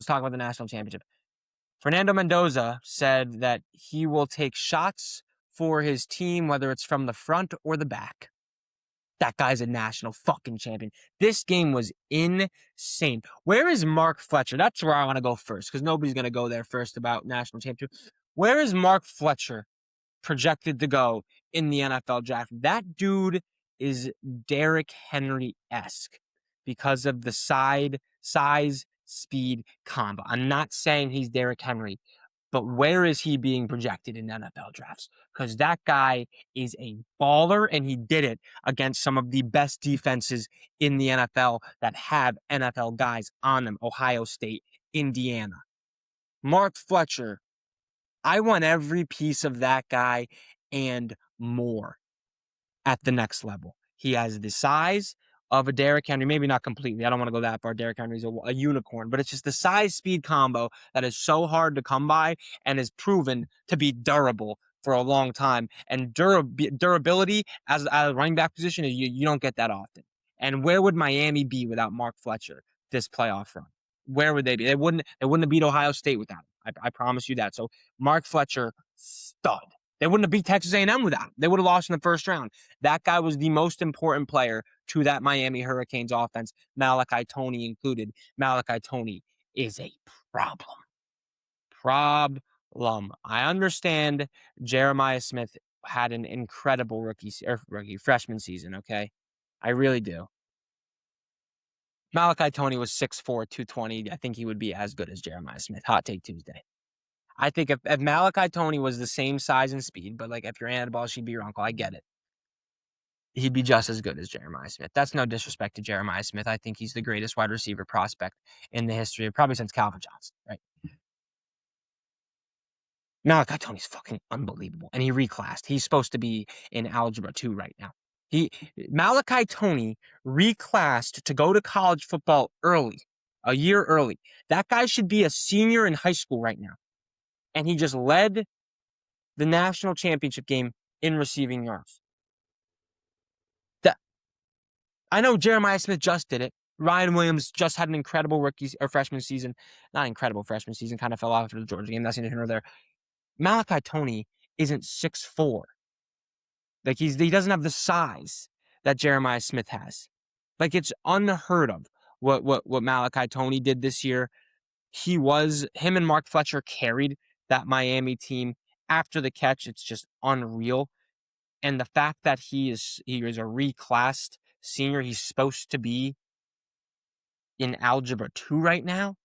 Let's talk about the national championship. Fernando Mendoza said that he will take shots for his team, whether it's from the front or the back. That guy's a national fucking champion. This game was insane. Where is Mark Fletcher? That's where I want to go first, because nobody's going to go there first about national championship. Where is Mark Fletcher projected to go in the NFL draft? That dude is Derrick Henry-esque because of the size, speed combo. I'm not saying he's Derrick Henry, but where is he being projected in NFL drafts? Because that guy is a baller, and he did it against some of the best defenses in the NFL that have NFL guys on them. Ohio State, Indiana. Mark Fletcher, I want every piece of that guy and more at the next level. He has the size of a Derrick Henry, maybe not completely. I don't want to go that far. Derrick Henry's a unicorn, but it's just the size-speed combo that is so hard to come by and is proven to be durable for a long time. And durability as a running back position, you don't get that often. And where would Miami be without Mark Fletcher this playoff run? Where would they be? They wouldn't have beat Ohio State without him. I promise you that. So Mark Fletcher, stud. They wouldn't have beat Texas A&M without him. They would have lost in the first round. That guy was the most important player to that Miami Hurricanes offense, Malachi Toney included. Malachi Toney is a problem. I understand Jeremiah Smith had an incredible freshman season, okay? I really do. Malachi Toney was 6'4", 220. I think he would be as good as Jeremiah Smith. Hot Take Tuesday. I think if Malachi Toney was the same size and speed, but like if you're Annabelle, she'd be your uncle. I get it. He'd be just as good as Jeremiah Smith. That's no disrespect to Jeremiah Smith. I think he's the greatest wide receiver prospect in the history of probably since Calvin Johnson, right? Malachi Toney's fucking unbelievable. And he reclassed. He's supposed to be in Algebra 2 right now. Malachi Toney reclassed to go to college football early, a year early. That guy should be a senior in high school right now. And he just led the national championship game in receiving yards. I know Jeremiah Smith just did it. Ryan Williams just had an incredible freshman season. Not incredible freshman season, kind of fell off after the Georgia game. That's neither here nor there. Malachi Toney isn't 6'4". Like he doesn't have the size that Jeremiah Smith has. Like it's unheard of what Malachi Toney did this year. Him and Mark Fletcher carried that Miami team after the catch. It's just unreal. And the fact that he is a reclassed senior, he's supposed to be in Algebra 2 right now,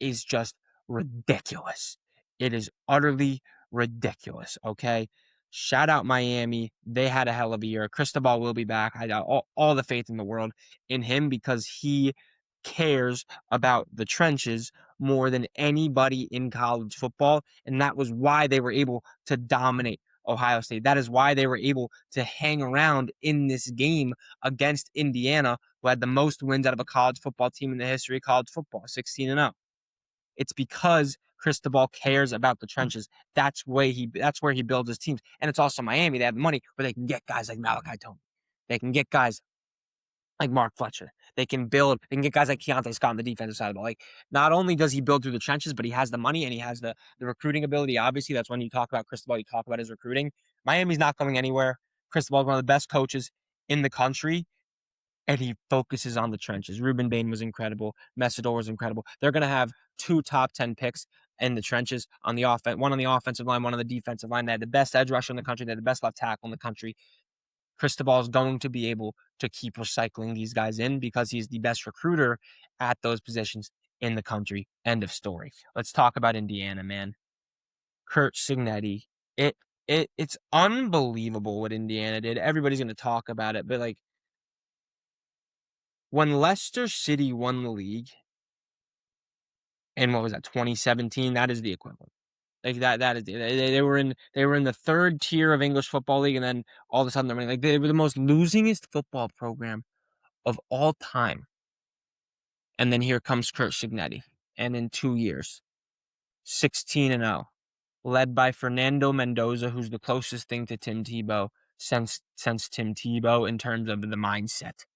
is just ridiculous. It is utterly ridiculous, okay? Shout out Miami. They had a hell of a year. Cristobal will be back. I got all the faith in the world in him because he cares about the trenches more than anybody in college football, and that was why they were able to dominate Ohio State. That is why they were able to hang around in this game against Indiana, who had the most wins out of a college football team in the history of college football, 16-0. It's because Cristobal cares about the trenches. That's where he builds his teams. And it's also Miami. They have money where they can get guys like Malachi Toney. They can get guys like Mark Fletcher. They can get guys like Keontae Scott on the defensive side of the ball. Like, not only does he build through the trenches, but he has the money and he has the recruiting ability. Obviously, that's when you talk about Cristobal, you talk about his recruiting. Miami's not going anywhere. Cristobal is one of the best coaches in the country, and he focuses on the trenches. Ruben Bain was incredible. Messidor was incredible. They're going to have 2 top 10 picks in the trenches on the offense, one on the offensive line, one on the defensive line. They had the best edge rusher in the country. They had the best left tackle in the country. Cristobal is going to be able to keep recycling these guys in because he's the best recruiter at those positions in the country. End of story. Let's talk about Indiana, man. Curt Cignetti. It's unbelievable what Indiana did. Everybody's going to talk about it, but like when Leicester City won the league, and what was that, 2017? That is the equivalent. Like that is they were in the third tier of English football league, and then all of a sudden they were the most losingest football program of all time. And then here comes Curt Cignetti, and in 2 years, 16-0, led by Fernando Mendoza, who's the closest thing to Tim Tebow since Tim Tebow in terms of the mindset.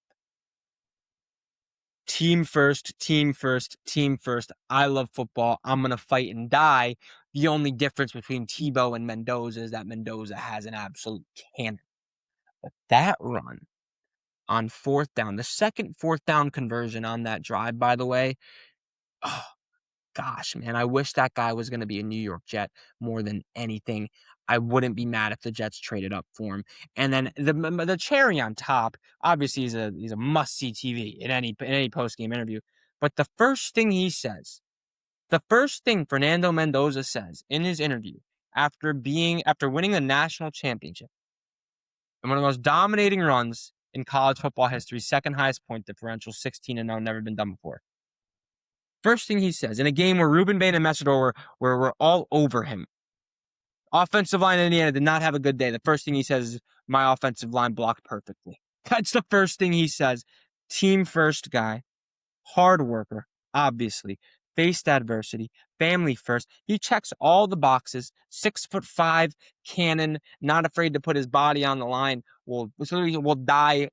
team first, team first, team first. I love football. I'm going to fight and die. The only difference between Tebow and Mendoza is that Mendoza has an absolute cannon. But that run on fourth down, the second fourth down conversion on that drive, by the way, oh, gosh, man, I wish that guy was going to be a New York Jet more than anything. I wouldn't be mad if the Jets traded up for him. And then the cherry on top, obviously, he's a must see TV in any post game interview. But the first thing he says, the first thing Fernando Mendoza says in his interview after winning the national championship and one of the most dominating runs in college football history, second highest point differential, 16-0, never been done before. First thing he says, in a game where Ruben Bain and Messidor were all over him, offensive line in Indiana did not have a good day. The first thing he says is, my offensive line blocked perfectly. That's the first thing he says. Team first guy, hard worker, obviously, faced adversity, family first. He checks all the boxes. 6'5" cannon, not afraid to put his body on the line. Will die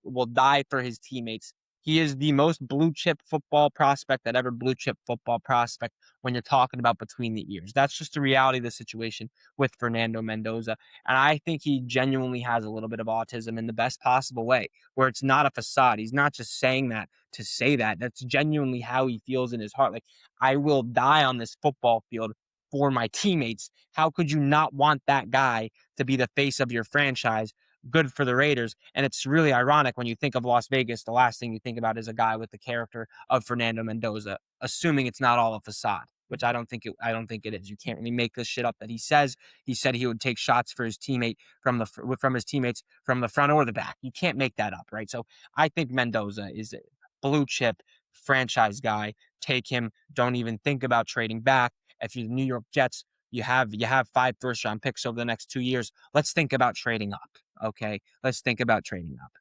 for his teammates. He is the most blue chip football prospect that ever blue chip football prospect when you're talking about between the ears. That's just the reality of the situation with Fernando Mendoza. And I think he genuinely has a little bit of autism in the best possible way, where it's not a facade. He's not just saying that to say that. That's genuinely how he feels in his heart. Like, I will die on this football field for my teammates. How could you not want that guy to be the face of your franchise? Good for the Raiders. And it's really ironic when you think of Las Vegas, the last thing you think about is a guy with the character of Fernando Mendoza, assuming it's not all a facade, which I don't think it is. You can't really make this shit up that he said he would take shots for his teammate from his teammates from the front or the back. You can't make that up, right? So I think Mendoza is a blue chip franchise guy. Take him. Don't even think about trading back. If you're the New York Jets, you have 5 first-round picks over the next 2 years. Let's think about trading up. Okay, let's think about trading up.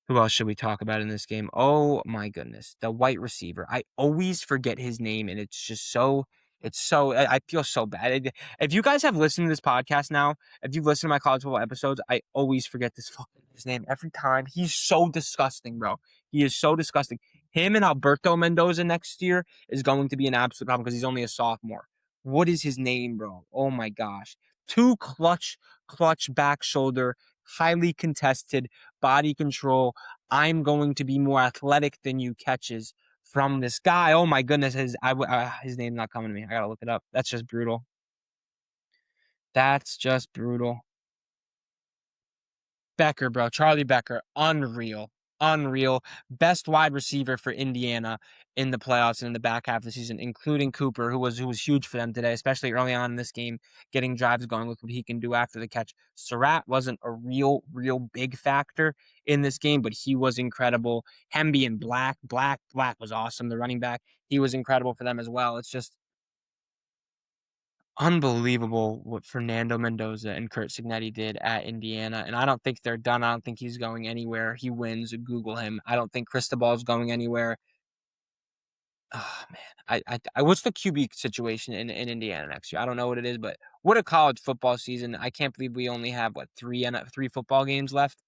Who else should we talk about in this game? Oh my goodness, the white receiver. I always forget his name, and it's just so. I feel so bad. If you guys have listened to this podcast now, if you've listened to my college football episodes, I always forget his name every time. He's so disgusting, bro. He is so disgusting. Him and Alberto Mendoza next year is going to be an absolute problem because he's only a sophomore. What is his name, bro? Oh my gosh. Two clutch back shoulder, highly contested, body control. I'm going to be more athletic than you catches from this guy. Oh my goodness, his name's not coming to me. I gotta look it up. That's just brutal. That's just brutal. Becker, bro. Charlie Becker. Unreal. Best wide receiver for Indiana in the playoffs and in the back half of the season, including Cooper, who was huge for them today, especially early on in this game, getting drives going with what he can do after the catch. Surratt wasn't a real big factor in this game, but he was incredible. Hemby and Black was awesome. The running back, he was incredible for them as well. It's just unbelievable what Fernando Mendoza and Curt Cignetti did at Indiana, and I don't think they're done. I don't think he's going anywhere. He wins. Google him. I don't think Cristobal's going anywhere. Oh man, what's the QB situation in Indiana next year? I don't know what it is, but what a college football season! I can't believe we only have three football games left.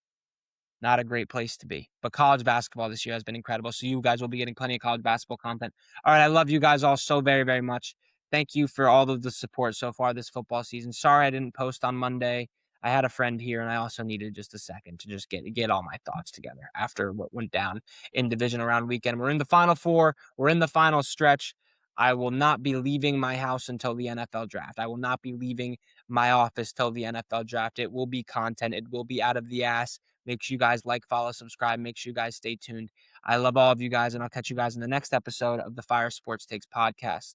Not a great place to be. But college basketball this year has been incredible. So you guys will be getting plenty of college basketball content. All right, I love you guys all so very, very much. Thank you for all of the support so far this football season. Sorry I didn't post on Monday. I had a friend here, and I also needed just a second to just get all my thoughts together after what went down in divisional round weekend. We're in the Final Four. We're in the final stretch. I will not be leaving my house until the NFL draft. I will not be leaving my office till the NFL draft. It will be content. It will be out of the ass. Make sure you guys like, follow, subscribe. Make sure you guys stay tuned. I love all of you guys, and I'll catch you guys in the next episode of the Fire Sports Takes podcast.